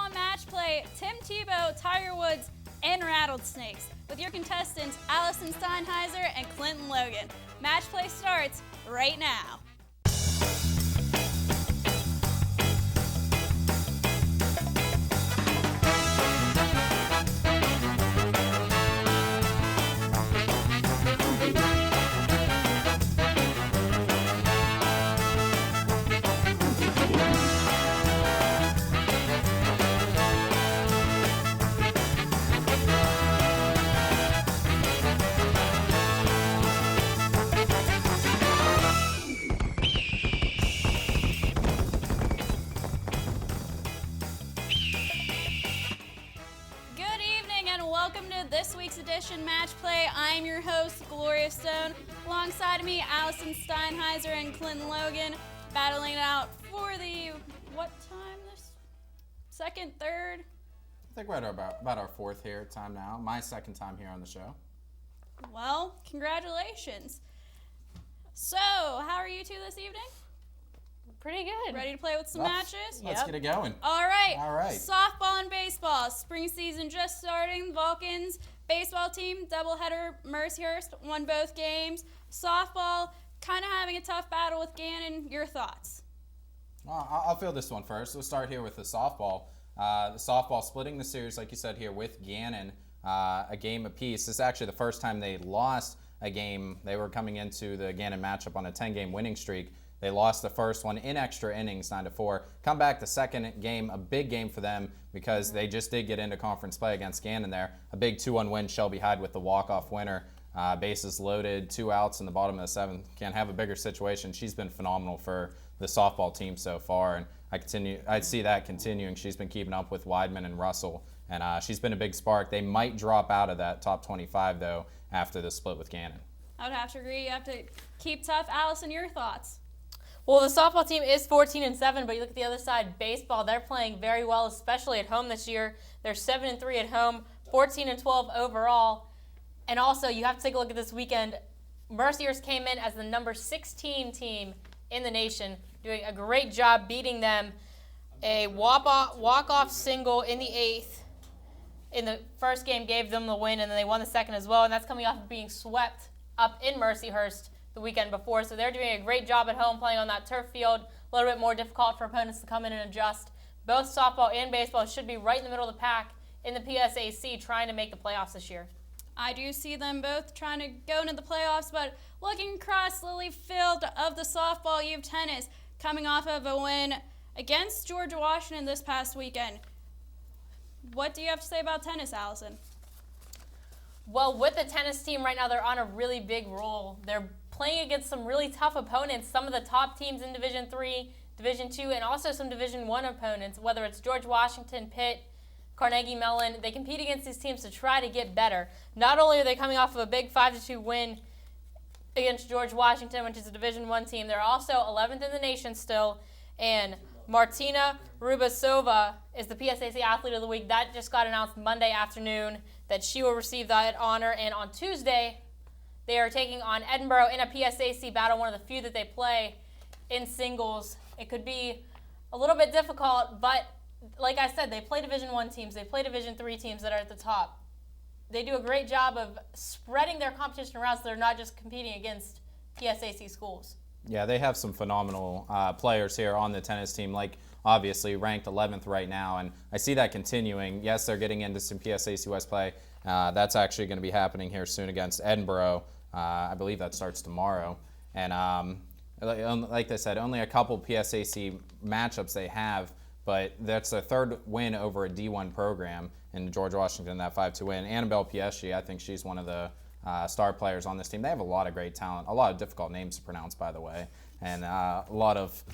softball match play, Tim Tebow, Tiger Woods, and Rattlesnakes, with your contestants Allison Steinheiser and Clinton Logan. Match play starts right now. Welcome to this week's edition Match Play. I'm your host, Gloria Stone. Alongside me, Allison Steinheiser and Clinton Logan, battling it out for the, what time this? Second, third? I think we're at about our fourth time now. My second time here on the show. Well, congratulations. So, how are you two this evening? Pretty good. Ready to play with some matches? Let's get it going. All right. Softball and baseball. Spring season just starting. Vulcans baseball team, doubleheader, Mercyhurst, won both games. Softball, kind of having a tough battle with Gannon. Your thoughts? Well, I'll field this one first. We'll start here with the softball. The softball splitting the series, like you said here, with Gannon, a game apiece. This is actually the first time they lost a game. They were coming into the Gannon matchup on a 10-game winning streak. They lost the first one in extra innings, 9-4. Come back the second game, a big game for them because they just did get into conference play against Gannon there. A big 2-1 win, Shelby Hyde with the walk-off winner. Bases loaded, 2 outs in the bottom of the 7th. Can't have a bigger situation. She's been phenomenal for the softball team so far, and I see that continuing. She's been keeping up with Weidman and Russell, and she's been a big spark. They might drop out of that top 25, though, after the split with Gannon. I would have to agree. You have to keep tough. Allison, your thoughts? Well, the softball team is 14-7, but you look at the other side, baseball, they're playing very well, especially at home this year. They're 7-3 at home, 14-12 overall. And also, you have to take a look at this weekend. Mercyhurst came in as the number 16 team in the nation, doing a great job beating them. A walk-off single in the 8th in the first game gave them the win, and then they won the second as well, and that's coming off of being swept up in Mercyhurst the weekend before. So they're doing a great job at home playing on that turf field. A little bit more difficult for opponents to come in and adjust. Both softball and baseball should be right in the middle of the pack in the PSAC trying to make the playoffs this year. I do see them both trying to go into the playoffs, but looking across Lily Field of the softball, you have tennis coming off of a win against George Washington this past weekend. What do you have to say about tennis, Allison? Well, with the tennis team right now, they're on a really big roll. They're playing against some really tough opponents, some of the top teams in Division III, Division II, and also some Division I opponents, whether it's George Washington, Pitt, Carnegie Mellon. They compete against these teams to try to get better. Not only are they coming off of a big 5-2 win against George Washington, which is a Division I team, they're also 11th in the nation still, and Martina Rubasova is the PSAC Athlete of the Week. That just got announced Monday afternoon that she will receive that honor, and on Tuesday, they are taking on Edinburgh in a PSAC battle, one of the few that they play in singles. It could be a little bit difficult, but like I said, they play Division I teams. They play Division III teams that are at the top. They do a great job of spreading their competition around so they're not just competing against PSAC schools. Yeah, they have some phenomenal players here on the tennis team, like obviously ranked 11th right now, and I see that continuing. Yes, they're getting into some PSAC West play. That's actually going to be happening here soon against Edinburgh. I believe that starts tomorrow. And like I said, only a couple PSAC matchups they have, but that's their third win over a D1 program in George Washington, that 5-2 win. Annabelle Pieschi, I think she's one of the star players on this team. They have a lot of great talent, a lot of difficult names to pronounce, by the way, and a lot of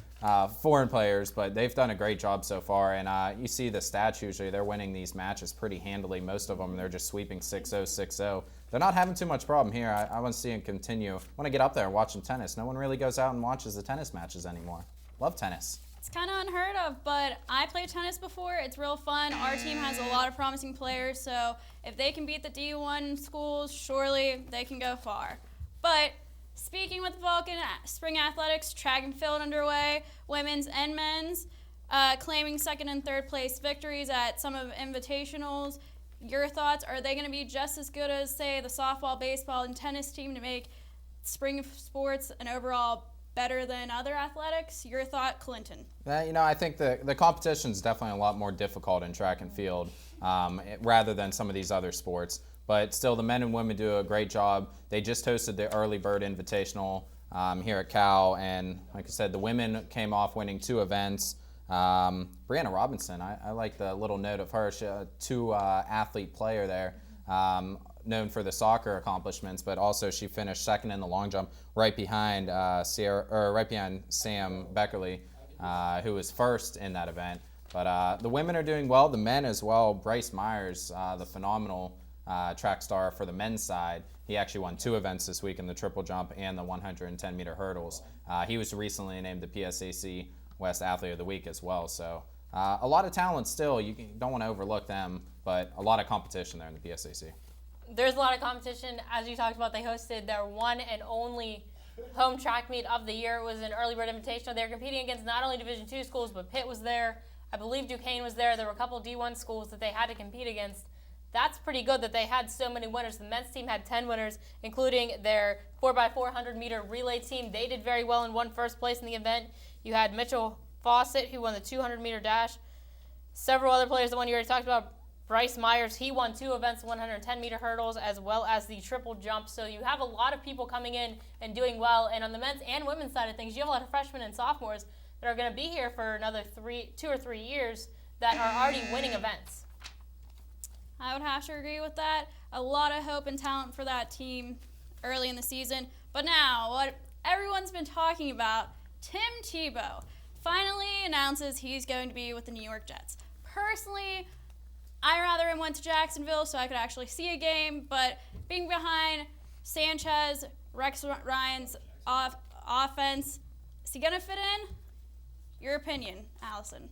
foreign players, but they've done a great job so far. And you see the stats usually, they're winning these matches pretty handily. Most of them, they're just sweeping 6-0, 6-0. They're not having too much problem here. I want to see them continue. I want to get up there and watch some tennis. No one really goes out and watches the tennis matches anymore. Love tennis. It's kind of unheard of, but I played tennis before. It's real fun. Our team has a lot of promising players, so if they can beat the D1 schools, surely they can go far. But speaking with Vulcan Spring Athletics, track and field underway, women's and men's. claiming second and third place victories at some of invitationals. Your thoughts, are they going to be just as good as, say, the softball, baseball, and tennis team to make spring sports an overall better than other athletics? Your thought, Clinton? I think the competition is definitely a lot more difficult in track and field rather than some of these other sports. But still, the men and women do a great job. They just hosted the Early Bird Invitational here at Cal, and like I said, the women came off winning 2 events. Brianna Robinson, I like the little note of her. She's a 2-athlete player there, known for the soccer accomplishments, but also she finished second in the long jump, right behind Sam Beckerly, who was first in that event. But the women are doing well, the men as well. Bryce Myers, the phenomenal track star for the men's side, he actually won 2 events this week in the triple jump and the 110-meter hurdles. He was recently named the PSAC West Athlete of the Week as well. So a lot of talent still. You don't want to overlook them, but a lot of competition there in the PSAC. There's a lot of competition. As you talked about, they hosted their one and only home track meet of the year. It was an Early Bird Invitational. They were competing against not only Division II schools, but Pitt was there. I believe Duquesne was there. There were a couple D1 schools that they had to compete against. That's pretty good that they had so many winners. The men's team had 10 winners, including their 4x400-meter relay team. They did very well and won first place in the event. You had Mitchell Fawcett, who won the 200-meter dash. Several other players, the one you already talked about, Bryce Myers, he won 2 events, 110-meter hurdles, as well as the triple jump. So you have a lot of people coming in and doing well. And on the men's and women's side of things, you have a lot of freshmen and sophomores that are going to be here for another 2 or 3 years that are already winning events. I would have to agree with that. A lot of hope and talent for that team early in the season. But now, what everyone's been talking about, Tim Tebow finally announces he's going to be with the New York Jets. Personally, I'd rather him went to Jacksonville so I could actually see a game, but being behind Sanchez, Rex Ryan's offense, is he going to fit in? Your opinion, Allison.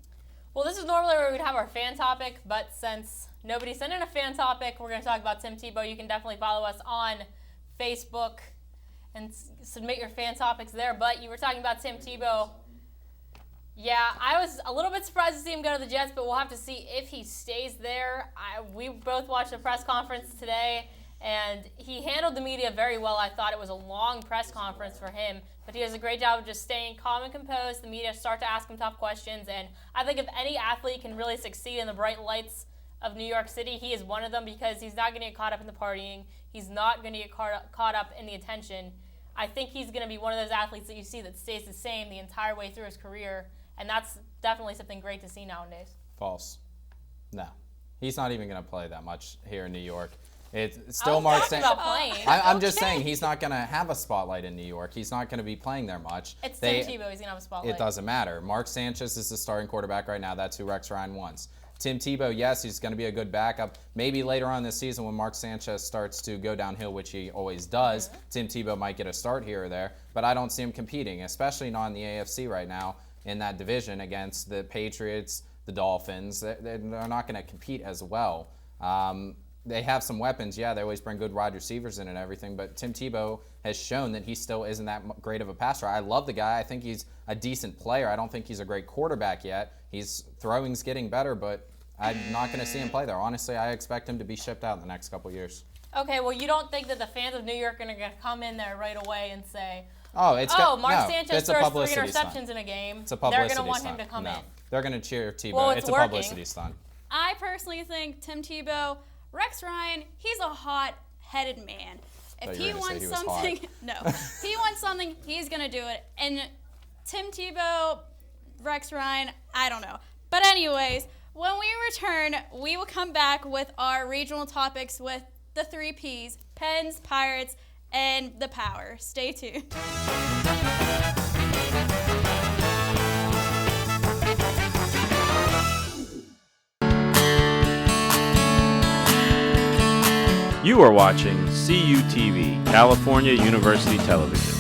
Well, this is normally where we'd have our fan topic, but since nobody sent in a fan topic, we're going to talk about Tim Tebow. You can definitely follow us on Facebook and submit your fan topics there. But you were talking about Tim Tebow. Yeah, I was a little bit surprised to see him go to the Jets, but we'll have to see if he stays there. We both watched the press conference today, and he handled the media very well. I thought it was a long press conference for him, but he does a great job of just staying calm and composed. The media start to ask him tough questions, and I think if any athlete can really succeed in the bright lights of New York City, he is one of them, because he's not going to get caught up in the partying. He's not going to get caught up in the attention. I think he's going to be one of those athletes that you see that stays the same the entire way through his career, and that's definitely something great to see nowadays. False. No. He's not even going to play that much here in New York. It's still Mark Sanchez. I'm just saying he's not going to have a spotlight in New York. He's not going to be playing there much. It's Tim Tebow. He's going to have a spotlight. It doesn't matter. Mark Sanchez is the starting quarterback right now. That's who Rex Ryan wants. Tim Tebow, yes, he's going to be a good backup. Maybe later on this season when Mark Sanchez starts to go downhill, which he always does, Tim Tebow might get a start here or there. But I don't see him competing, especially not in the AFC right now in that division against the Patriots, the Dolphins. They're not going to compete as well. They have some weapons. Yeah, they always bring good wide receivers in and everything, but Tim Tebow has shown that he still isn't that great of a passer. I love the guy. I think he's a decent player. I don't think he's a great quarterback yet. His throwing's getting better, but I'm not going to see him play there. Honestly, I expect him to be shipped out in the next couple years. Okay, well, you don't think that the fans of New York are going to come in there right away and say, Mark Sanchez throws 3 interceptions in a game. It's a publicity They're going to want stunt. him to come in. They're going to cheer Tebow. Well, it's a working. publicity stunt. I personally think Tim Tebow, Rex Ryan, he's a hot-headed man. If he wants something, if he wants something, he's going to do it. And Tim Tebow, Rex Ryan, I don't know. But anyways, when we return, we will come back with our regional topics with the 3 Ps, Pens, Pirates, and the Power. Stay tuned. You are watching CUTV, California University Television.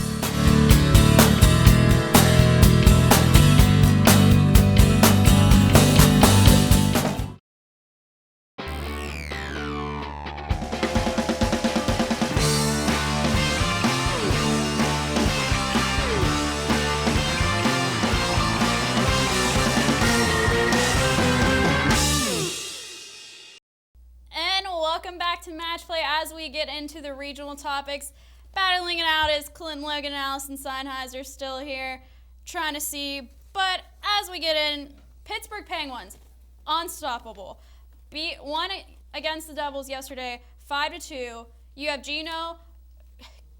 back to match play as we get into the regional topics. Battling it out is Clint, Logan, and Allison Steinheiser still here, trying to see. But as we get in, Pittsburgh Penguins, unstoppable. Won against the Devils yesterday, 5-2. You have Gino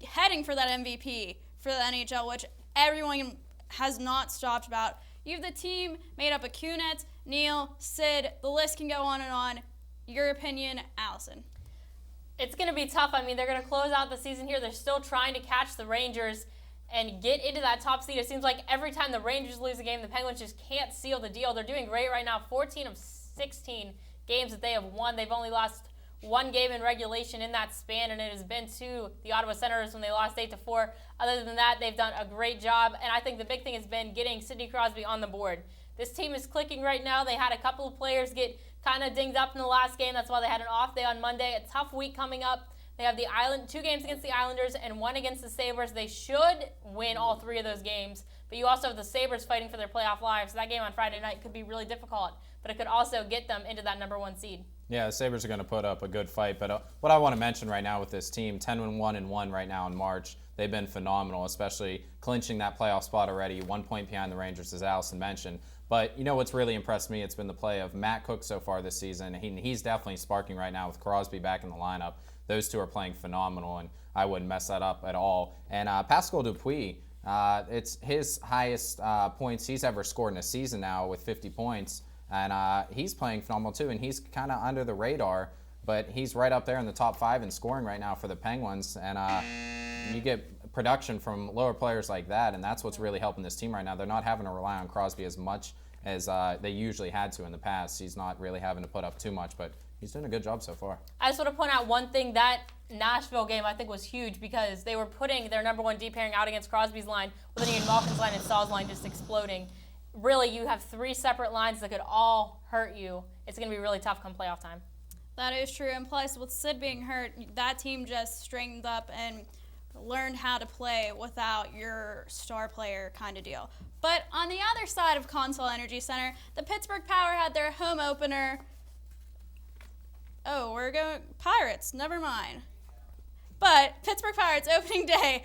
heading for that MVP for the NHL, which everyone has not stopped about. You have the team made up of Kunitz, Neal, Sid. The list can go on and on. Your opinion, Allison? It's going to be tough. I mean, they're going to close out the season here. They're still trying to catch the Rangers and get into that top seed. It seems like every time the Rangers lose a game, the Penguins just can't seal the deal. They're doing great right now. 14 of 16 games that they have won. They've only lost one game in regulation in that span, and it has been to the Ottawa Senators when they lost 8-4. Other than that, they've done a great job, and I think the big thing has been getting Sidney Crosby on the board. This team is clicking right now. They had a couple of players get kind of dinged up in the last game. That's why they had an off day on Monday. A tough week coming up. They have 2 games against the Islanders and 1 against the Sabres. They should win all 3 of those games, but you also have the Sabres fighting for their playoff lives. So that game on Friday night could be really difficult, but it could also get them into that number 1 seed. Yeah, the Sabres are going to put up a good fight, but what I want to mention right now with this team, 10-1-1 right now in March, they've been phenomenal, especially clinching that playoff spot already, 1 point behind the Rangers, as Allison mentioned. But you know what's really impressed me? It's been the play of Matt Cook so far this season. He's definitely sparking right now with Crosby back in the lineup. Those two are playing phenomenal, and I wouldn't mess that up at all. And Pascal Dupuis, it's his highest points he's ever scored in a season now with 50 points. And he's playing phenomenal too, and he's kind of under the radar, but he's right up there in the top 5 in scoring right now for the Penguins. And you get production from lower players like that, and that's what's really helping this team right now. They're not having to rely on Crosby as much as they usually had to in the past. He's not really having to put up too much, but he's doing a good job so far. I just want to point out one thing. That Nashville game, I think, was huge because they were putting their number 1 D pairing out against Crosby's line, with Ian Malkin's line and Stahl's line just exploding. Really, you have 3 separate lines that could all hurt you. It's going to be really tough come playoff time. That is true. And plus, with Sid being hurt, that team just straightened up and learned how to play without your star player kind of deal. But on the other side of Consol Energy Center, the Pittsburgh Power had their home opener. Oh, we're going Pirates. Never mind. But Pittsburgh Pirates opening day,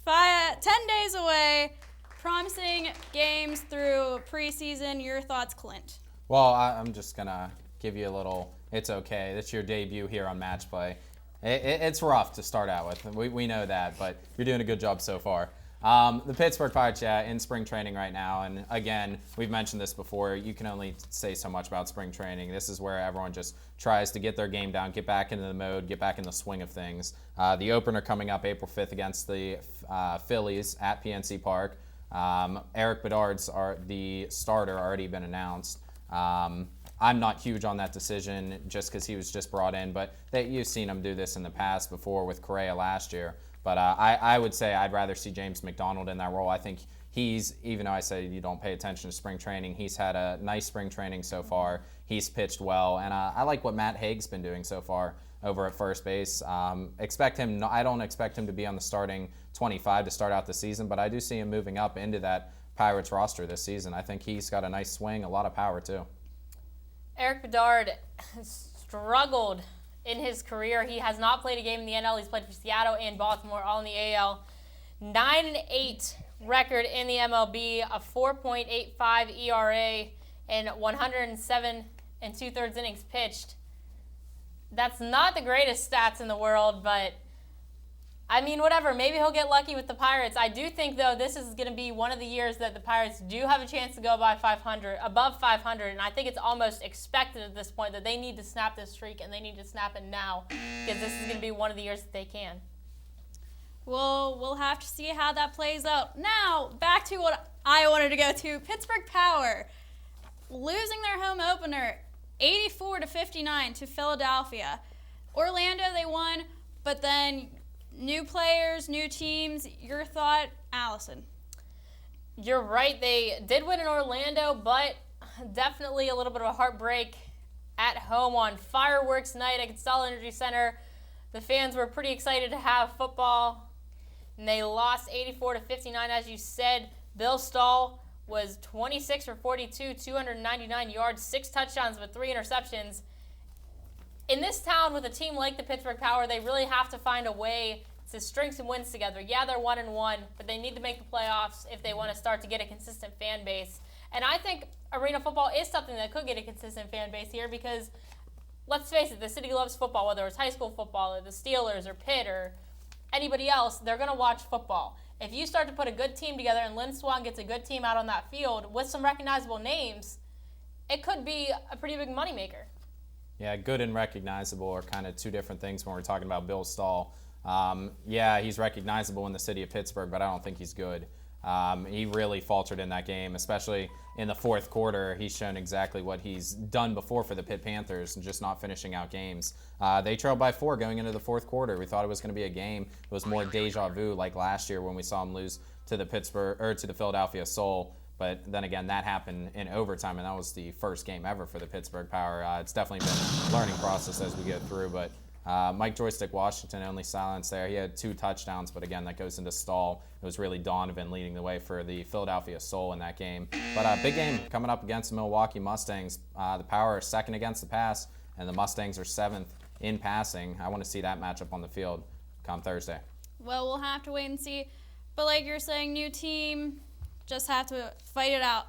10 days away. Promising games through preseason. Your thoughts, Clint? Well, I'm just going to give you a little, it's okay. It's your debut here on Match Play. It's rough to start out with. We know that, but you're doing a good job so far. The Pittsburgh Pirates, in spring training right now. And again, we've mentioned this before. You can only say so much about spring training. This is where everyone just tries to get their game down, get back into the mode, get back in the swing of things. The opener coming up April 5th against the Phillies at PNC Park. Eric Bedard's the starter, already been announced. I'm not huge on that decision just because he was just brought in, but you've seen him do this in the past before with Correa last year. But I would say I'd rather see James McDonald in that role. I think even though I said you don't pay attention to spring training, he's had a nice spring training so far. He's pitched well, and I like what Matt Haig's been doing so far over at first base. I don't expect him to be on the starting 25 to start out the season, but I do see him moving up into that Pirates roster this season. I think he's got a nice swing, a lot of power too. Eric Bedard struggled in his career. He has not played a game in the NL. He's played for Seattle and Baltimore, all in the AL. 9-8 record in the MLB, a 4.85 ERA, and 107 2/3 innings pitched. That's not the greatest stats in the world, but I mean, whatever. Maybe he'll get lucky with the Pirates. I do think, though, this is going to be one of the years that the Pirates do have a chance to go above 500, and I think it's almost expected at this point that they need to snap this streak, and they need to snap it now, because this is going to be one of the years that they can. Well, we'll have to see how that plays out. Now, back to what I wanted to go to. Pittsburgh Power losing their home opener 84-59 to Philadelphia. Orlando, they won, but then new players, new teams. Your thought, Allison? You're right. They did win in Orlando, but definitely a little bit of a heartbreak at home on fireworks night at Consol Energy Center. The fans were pretty excited to have football, and they lost 84-59, as you said. Bill Stahl was 26 for 42, 299 yards, 6 touchdowns, but 3 interceptions. in this town with a team like the Pittsburgh Power, they really have to find a way to string some wins together. Yeah, they're 1-1, but they need to make the playoffs if they want to start to get a consistent fan base. And I think arena football is something that could get a consistent fan base here because, let's face it, the city loves football, whether it's high school football or the Steelers or Pitt or anybody else, they're going to watch football. If you start to put a good team together and Lynn Swan gets a good team out on that field with some recognizable names, it could be a pretty big moneymaker. Yeah, good and recognizable are kind of two different things when we're talking about Bill Stahl. Yeah, he's recognizable in the city of Pittsburgh, but I don't think he's good. He really faltered in that game, especially in the fourth quarter. He's shown exactly what he's done before for the Pitt Panthers and just not finishing out games. They trailed by 4 going into the fourth quarter. We thought it was going to be a game. It was more deja vu like last year when we saw him lose to the Philadelphia Soul. But then again, that happened in overtime, and that was the first game ever for the Pittsburgh Power. It's definitely been a learning process as we go through, but Mike Joystick Washington only silence there. He had 2 touchdowns, but again, that goes into Stahl. It was really Donovan leading the way for the Philadelphia Soul in that game. But big game coming up against the Milwaukee Mustangs. The Power are second against the pass, and the Mustangs are 7th in passing. I want to see that matchup on the field come Thursday. Well, we'll have to wait and see. But like you're saying, new team, just have to fight it out.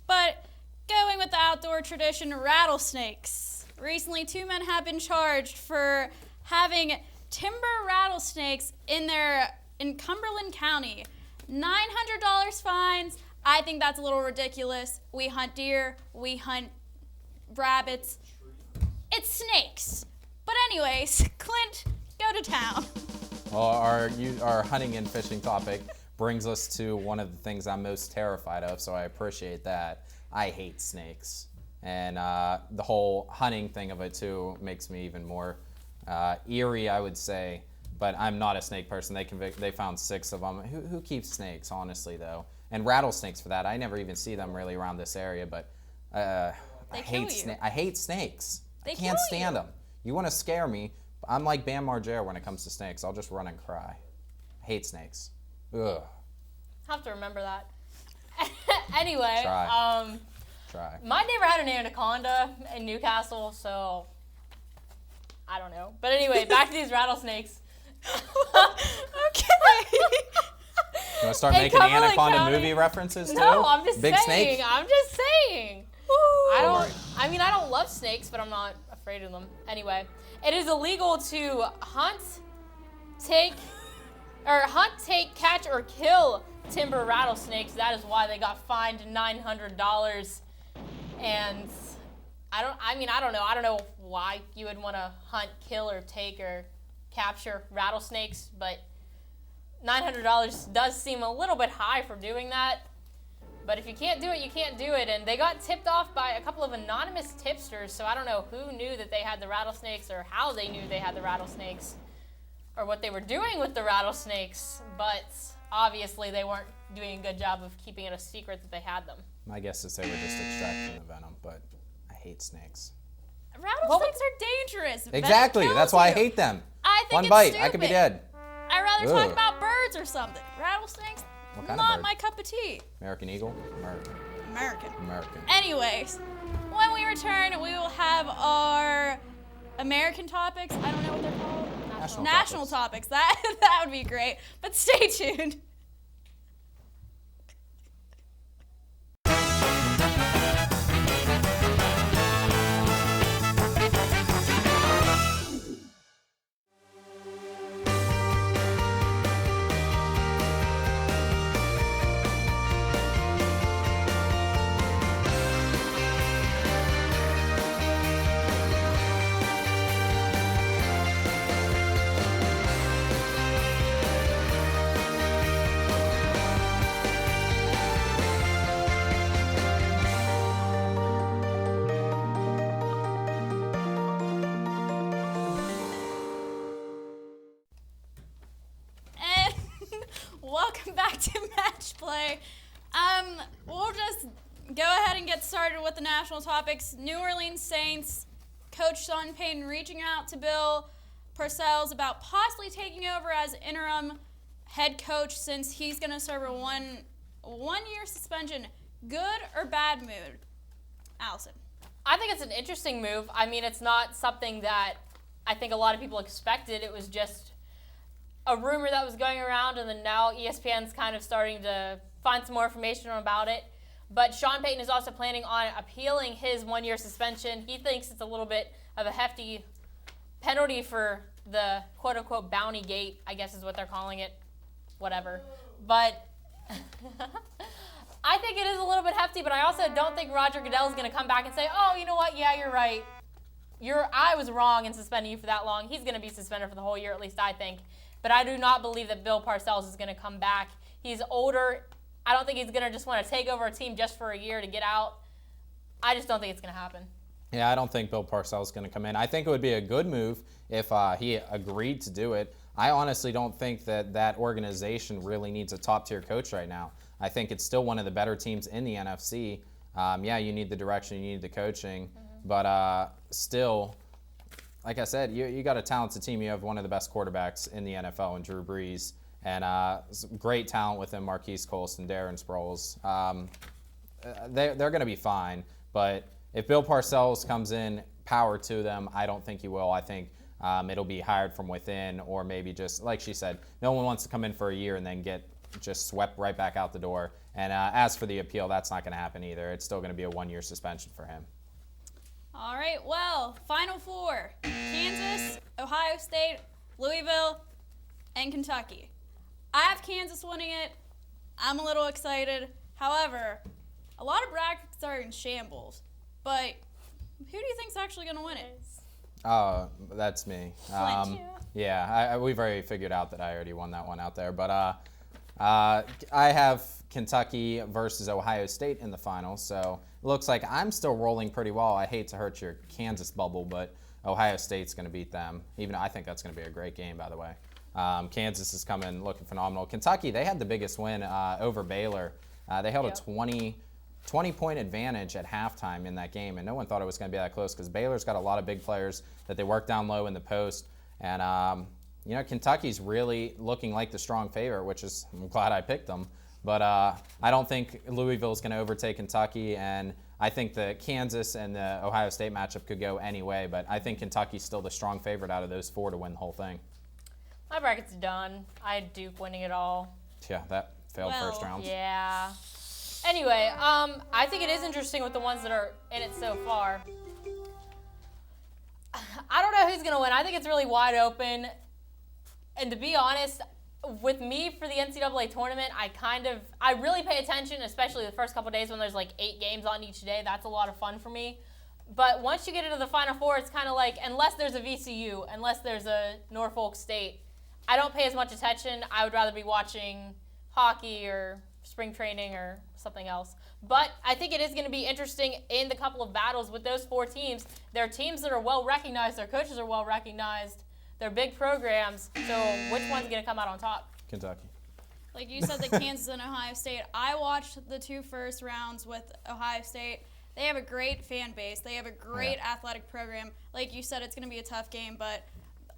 But going with the outdoor tradition, Rattlesnakes. Recently, 2 men have been charged for having timber rattlesnakes in Cumberland County. $900 fines. I think that's a little ridiculous. We hunt deer. We hunt rabbits. It's snakes. But anyways, Clint, go to town. Well, our hunting and fishing topic brings us to one of the things I'm most terrified of, so I appreciate that. I hate snakes. And the whole hunting thing of it, too, makes me even more eerie, I would say. But I'm not a snake person. They found 6 of them. Who keeps snakes, honestly, though? And rattlesnakes, for that. I never even see them really around this area. But I hate snakes. I can't stand them. You want to scare me, I'm like Bam Margera when it comes to snakes. I'll just run and cry. I hate snakes. Ugh. Have to remember that. Anyway, Try. My neighbor had an anaconda in Newcastle, so I don't know. But anyway, back to these rattlesnakes. Okay. You want to start making anaconda movie references too? No, I'm just Big saying. snake? I'm just saying. I don't love snakes, but I'm not afraid of them. Anyway, it is illegal to hunt, take, catch, or kill timber rattlesnakes. That is why they got fined $900. And I don't know. I don't know why you would want to hunt, kill, or take, or capture rattlesnakes, but $900 does seem a little bit high for doing that. But if you can't do it, you can't do it. And they got tipped off by a couple of anonymous tipsters, so I don't know who knew that they had the rattlesnakes or how they knew they had the rattlesnakes or what they were doing with the rattlesnakes, but obviously they weren't doing a good job of keeping it a secret that they had them. My guess is they were just extracting the venom, but I hate snakes. Rattlesnakes are dangerous. Exactly. Venom That's kills why I you. hate them. I think One it's bite, stupid. I could be dead. I'd rather Ugh. talk about birds or something. Rattlesnakes, What kind of not bird? my cup of tea. American eagle? American. American. Anyways, when we return, we will have our American topics. I don't know what they're called. National topics. That would be great. But stay tuned. Welcome back to Match Play. We'll just go ahead and get started with the national topics. New Orleans Saints, Coach Sean Payton reaching out to Bill Parcells about possibly taking over as interim head coach since he's going to serve a one-year suspension. Good or bad mood? Allison. I think it's an interesting move. I mean, it's not something that I think a lot of people expected. It was just a rumor that was going around, and then now ESPN's kind of starting to find some more information about it. But Sean Payton is also planning on appealing his 1-year suspension. He thinks it's a little bit of a hefty penalty for the quote-unquote bounty gate, I guess is what they're calling it, whatever. But I think it is a little bit hefty, but I also don't think Roger Goodell is going to come back and say, oh, you know what, yeah, you're right. I was wrong in suspending you for that long. He's going to be suspended for the whole year, at least I think. But I do not believe that Bill Parcells is going to come back. He's older. I don't think he's going to just want to take over a team just for a year to get out. I just don't think it's going to happen. Yeah, I don't think Bill Parcells is going to come in. I think it would be a good move if he agreed to do it. I honestly don't think that organization really needs a top-tier coach right now. I think it's still one of the better teams in the NFC. Yeah, you need the direction, you need the coaching, but still, like I said, you got a talented team. You have one of the best quarterbacks in the NFL in Drew Brees, and great talent within Marquise Colston, Darren Sproles. They're going to be fine, but if Bill Parcells comes in, power to them. I don't think he will. I think it'll be hired from within, or maybe just, like she said, no one wants to come in for a year and then get just swept right back out the door. And as for the appeal, that's not going to happen either. It's still going to be a 1-year suspension for him. All right, well, Final Four. Kansas, Ohio State, Louisville, and Kentucky. I have Kansas winning it. I'm a little excited. However, a lot of brackets are in shambles. But who do you think's actually going to win it? Oh, that's me. Flint, yeah, we've already figured out that I already won that one out there. But I have Kentucky versus Ohio State in the finals, so it looks like I'm still rolling pretty well. I hate to hurt your Kansas bubble, but Ohio State's going to beat them. Even I think that's going to be a great game, by the way. Kansas is coming looking phenomenal. Kentucky, they had the biggest win over Baylor. They held a 20-point advantage at halftime in that game, and no one thought it was going to be that close because Baylor's got a lot of big players that they work down low in the post. And, Kentucky's really looking like the strong favorite, which is, I'm glad I picked them. But I don't think Louisville's going to overtake Kentucky, and I think the Kansas and the Ohio State matchup could go any way, but I think Kentucky's still the strong favorite out of those four to win the whole thing. My bracket's done. I had Duke winning it all. Yeah, that failed first round. Yeah. Anyway, I think it is interesting with the ones that are in it so far. I don't know who's going to win. I think it's really wide open. And to be honest, with me for the NCAA tournament, I really pay attention, especially the first couple of days when there's like 8 games on each day. That's a lot of fun for me. But once you get into the Final Four, it's kind of like, unless there's a VCU, unless there's a Norfolk State, I don't pay as much attention. I would rather be watching hockey or spring training or something else. But I think it is going to be interesting in the couple of battles with those 4 teams. They're teams that are well recognized. Their coaches are well recognized. They're big programs. So which one's going to come out on top? Kentucky. Like you said, the Kansas and Ohio State. I watched the 2 first rounds with Ohio State. They have a great fan base. They have a great athletic program. Like you said, it's going to be a tough game, but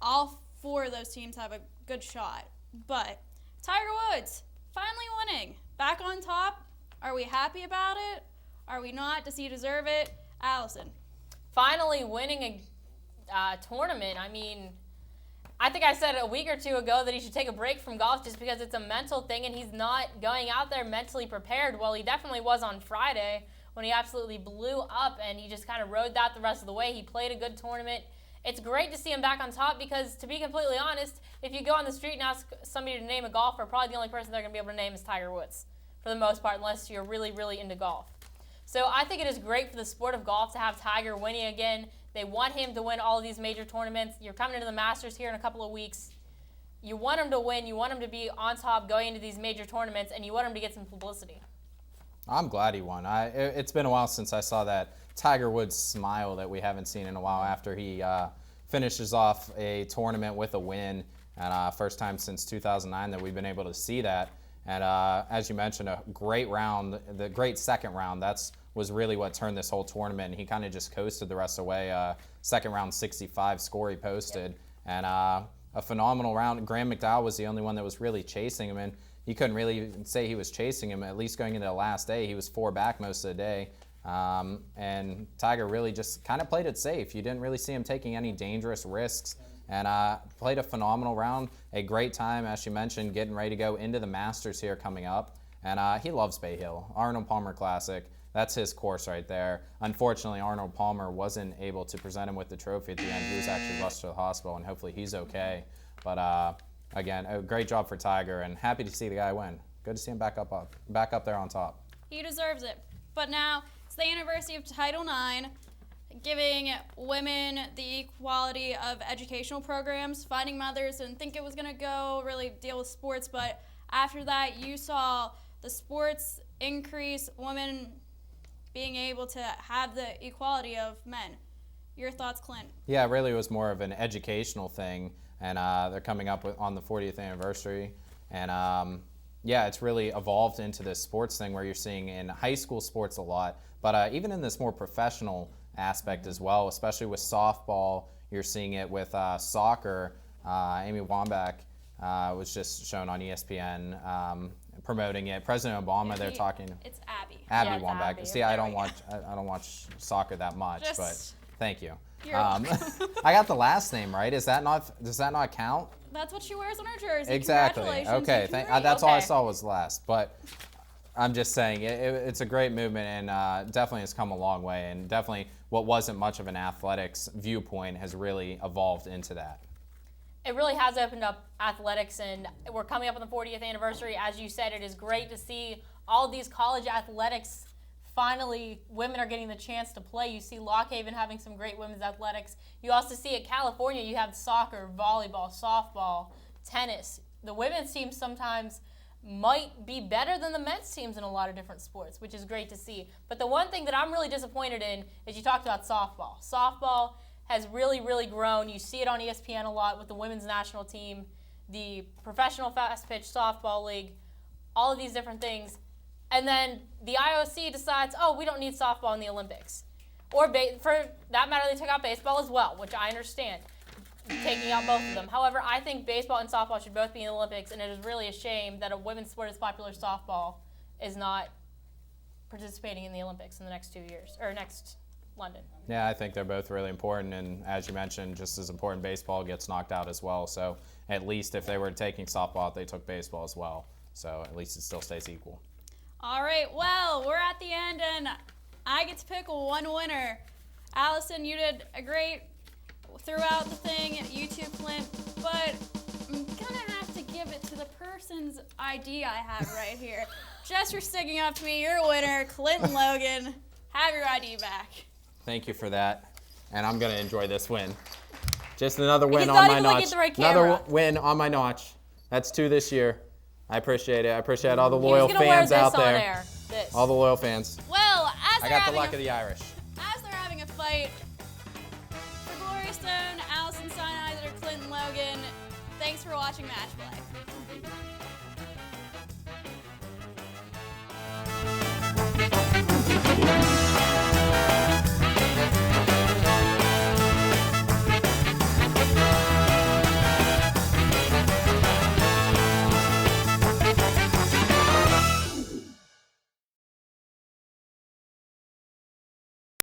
all 4 of those teams have a good shot. But Tiger Woods, finally winning. Back on top. Are we happy about it? Are we not? Does he deserve it? Allison. Finally winning a tournament. I mean, I think I said a week or 2 ago that he should take a break from golf just because it's a mental thing and he's not going out there mentally prepared. Well, he definitely was on Friday when he absolutely blew up and he just kind of rode that the rest of the way. He played a good tournament. It's great to see him back on top because, to be completely honest, if you go on the street and ask somebody to name a golfer, probably the only person they're going to be able to name is Tiger Woods, for the most part, unless you're really, really into golf. So I think it is great for the sport of golf to have Tiger winning again. They want him to win all of these major tournaments. You're coming into the Masters here in a couple of weeks. You want him to win. You want him to be on top going into these major tournaments, and you want him to get some publicity. I'm glad he won. It's been a while since I saw that Tiger Woods smile that we haven't seen in a while after he finishes off a tournament with a win. And first time since 2009 that we've been able to see that. And as you mentioned, a great round, the great second round, was really what turned this whole tournament. He kind of just coasted the rest of the way. Second round 65 score he posted. Yep. And a phenomenal round. Graham McDowell was the only one that was really chasing him. And you couldn't really say he was chasing him, at least going into the last day. He was 4 back most of the day. And Tiger really just kind of played it safe. You didn't really see him taking any dangerous risks, and played a phenomenal round. A great time, as you mentioned, getting ready to go into the Masters here coming up. And he loves Bay Hill. Arnold Palmer Classic, that's his course right there. Unfortunately, Arnold Palmer wasn't able to present him with the trophy at the end. He was actually rushed to the hospital, and hopefully he's okay. But again, a great job for Tiger, and happy to see the guy win. Good to see him back up there on top. He deserves it. But now it's the anniversary of Title IX, giving women the equality of educational programs. Finding Mothers didn't think it was going to go really deal with sports, but after that you saw the sports increase, women being able to have the equality of men. Your thoughts, Clint? Yeah, it really was more of an educational thing, and they're coming up on the 40th anniversary. And yeah, it's really evolved into this sports thing where you're seeing in high school sports a lot, but even in this more professional aspect as well, especially with softball. You're seeing it with soccer. Amy Wambach was just shown on ESPN promoting it. President Obama, they're talking. It's Abby. Abby Yeah, it's Wambach. Abby. See, I don't watch soccer that much, but thank you. I got the last name right. Does that not count? That's what she wears on her jersey. Exactly. Congratulations. Okay. You're great. That's all I Okay. saw was last, but I'm just saying it's a great movement, and definitely has come a long way, and definitely what wasn't much of an athletics viewpoint has really evolved into that. It really has opened up athletics, and we're coming up on the 40th anniversary. As you said, it is great to see all of these college athletics. Finally, women are getting the chance to play. You see Lockhaven having some great women's athletics. You also see at California, you have soccer, volleyball, softball, tennis. The women's team sometimes might be better than the men's teams in a lot of different sports, which is great to see. But the one thing that I'm really disappointed in is you talked about softball. Softball has really, really grown. You see it on ESPN a lot with the women's national team, the professional fast pitch softball league, all of these different things. And then the IOC decides, oh, we don't need softball in the Olympics. Or for that matter, they took out baseball as well, which I understand, taking out both of them. However, I think baseball and softball should both be in the Olympics, and it is really a shame that a women's sport as popular as softball is not participating in the Olympics in the next 2 years, or next London. Yeah, I think they're both really important, and as you mentioned, just as important, baseball gets knocked out as well. So at least if they were taking softball, they took baseball as well. So at least it still stays equal. All right, well, we're at the end, and I get to pick one winner. Allison, you did a great throughout the thing, you too, Clint, but I'm gonna have to give it to the person's ID I have right here. Just for sticking up to me, your winner, Clint Logan. Have your ID back. Thank you for that, and I'm going to enjoy this win. Just another win He's on not my even notch. looking at the right Another camera. win on my notch. That's 2 this year. I appreciate it. I appreciate all the He loyal was gonna wear fans this out on there. air. This. All the loyal fans. Well, as I they're got the having luck of the Irish. as they're having a fight for Gloria Stone, Allison Steinheiser, Clint Logan, thanks for watching Match Play.